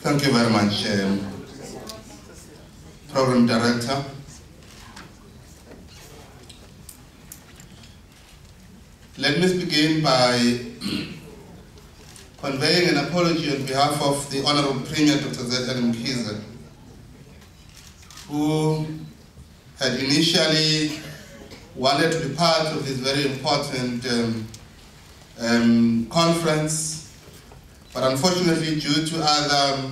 Thank you very much, Program Director. Let me begin by conveying an apology on behalf of the Honorable Premier Dr. Z.L. Mkhize, who had initially wanted to be part of this very important conference, but unfortunately due to other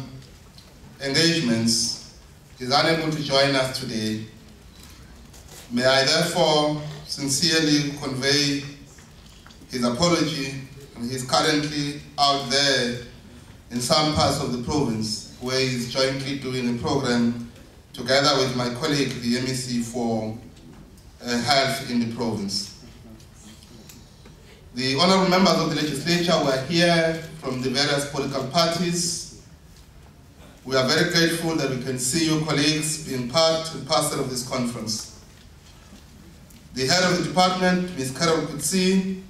engagements is unable to join us today. May I therefore sincerely convey his apology, and he's currently out there in some parts of the province where he's jointly doing a program together with my colleague, the MEC for Health in the province. The honorable members of the legislature were here from the various political parties. We are very grateful that we can see you colleagues being part and parcel of this conference. The head of the department, Ms. Carol Kutsi,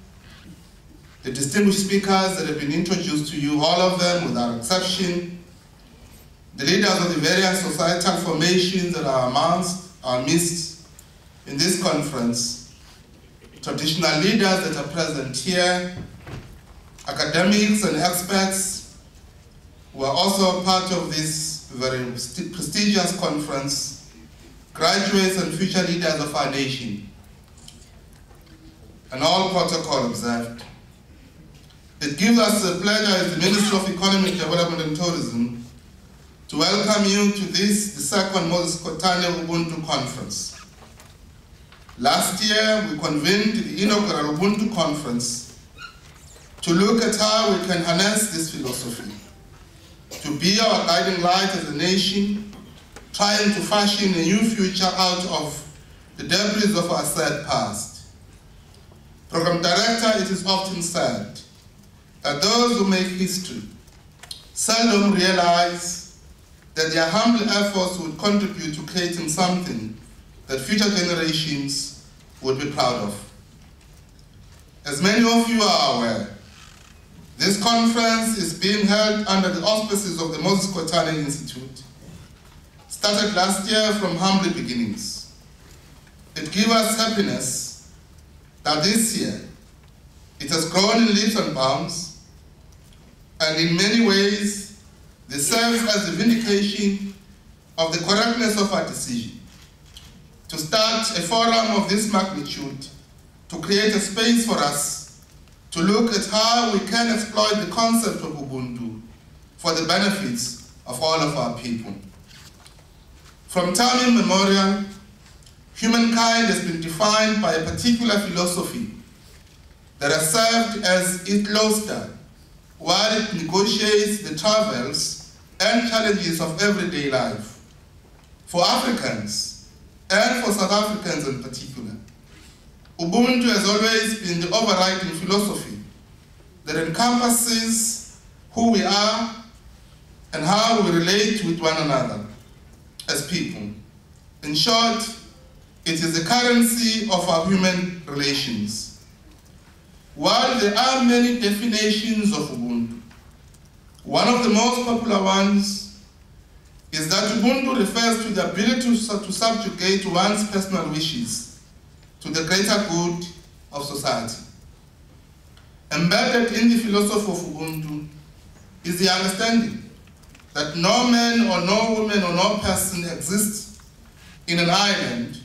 the distinguished speakers that have been introduced to you, all of them without exception, the leaders of the various societal formations that are amongst our midst in this conference, traditional leaders that are present here, academics and experts who are also part of this very prestigious conference, graduates and future leaders of our nation, and all protocol observed. It gives us the pleasure as the Ministry of Economic Development and Tourism to welcome you to this, the second Moses Kotane Ubuntu Conference. Last year, we convened the inaugural Ubuntu Conference to look at how we can harness this philosophy, to be our guiding light as a nation, trying to fashion a new future out of the debris of our sad past. Program Director, it is often said that those who make history seldom realize that their humble efforts would contribute to creating something that future generations would be proud of. As many of you are aware, this conference is being held under the auspices of the Moses Kotane Institute, started last year from humble beginnings. It gives us happiness that this year it has grown in leaps and bounds, and in many ways, this serves as a vindication of the correctness of our decision to start a forum of this magnitude to create a space for us to look at how we can exploit the concept of Ubuntu for the benefits of all of our people. From time immemorial, humankind has been defined by a particular philosophy that has served as its lodestar while it negotiates the travels and challenges of everyday life. For Africans, and for South Africans in particular, Ubuntu has always been the overriding philosophy that encompasses who we are and how we relate with one another as people. In short, it is the currency of our human relations. While there are many definitions of Ubuntu, one of the most popular ones is that Ubuntu refers to the ability to subjugate one's personal wishes to the greater good of society. Embedded in the philosophy of Ubuntu is the understanding that no man or no woman or no person exists in an island,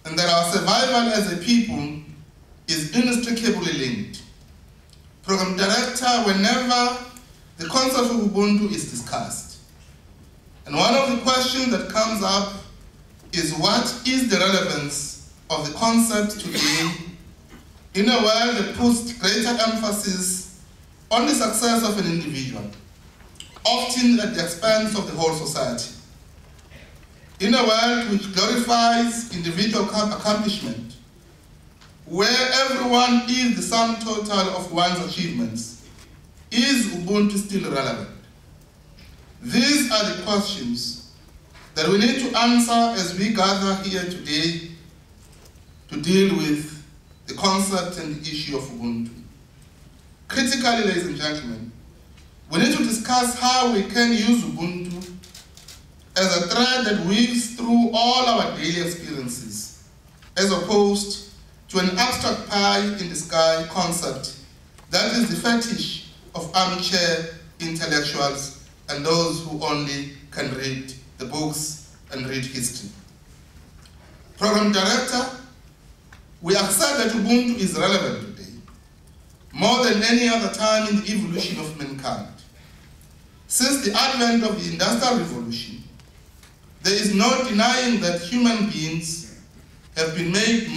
and that our survival as a people is inextricably linked. Program Director, whenever the concept of Ubuntu is discussed, and one of the questions that comes up is what is the relevance of the concept today in a world that puts greater emphasis on the success of an individual, often at the expense of the whole society. In a world which glorifies individual accomplishment, where everyone is the sum total of one's achievements, is Ubuntu still relevant? These are the questions that we need to answer as we gather here today to deal with the concept and the issue of Ubuntu. Critically, ladies and gentlemen, we need to discuss how we can use Ubuntu as a thread that weaves through all our daily experiences, as opposed to an abstract pie-in-the-sky concept that is the fetish of armchair intellectuals and those who only can read the books and read history. Program Director, we accept that Ubuntu is relevant today, more than any other time in the evolution of mankind. Since the advent of the Industrial Revolution, there is no denying that human beings have made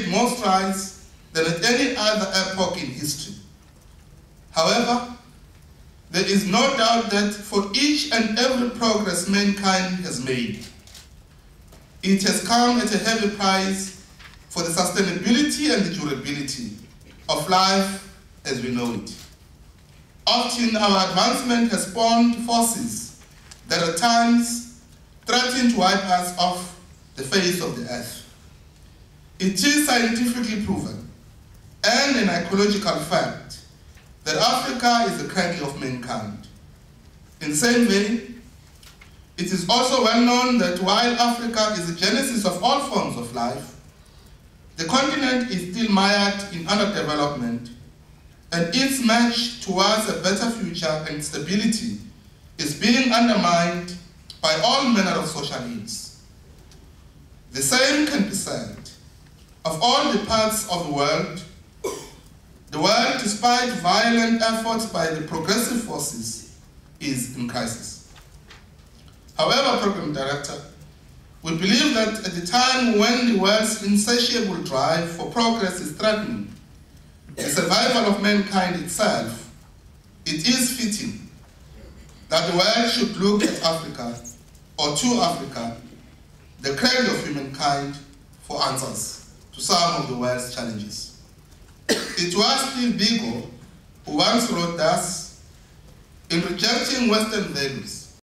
more strides than at any other epoch in history. However, there is no doubt that for each and every progress mankind has made, it has come at a heavy price for the sustainability and the durability of life as we know it. Often our advancement has spawned forces that at times threaten to wipe us off the face of the earth. It is scientifically proven and an ecological fact that Africa is the cradle of mankind. In the same vein, it is also well known that while Africa is the genesis of all forms of life, the continent is still mired in underdevelopment, and its march towards a better future and stability is being undermined by all manner of social ills. The same can be said of all the parts of the world. The world, despite violent efforts by the progressive forces, is in crisis. However, Program Director, we believe that at the time when the world's insatiable drive for progress is threatening the survival of mankind itself, it is fitting that the world should look at Africa, or to Africa, the cradle of humankind, for answers to some of the world's challenges. It was Steve Biko who once wrote thus, "In rejecting Western values,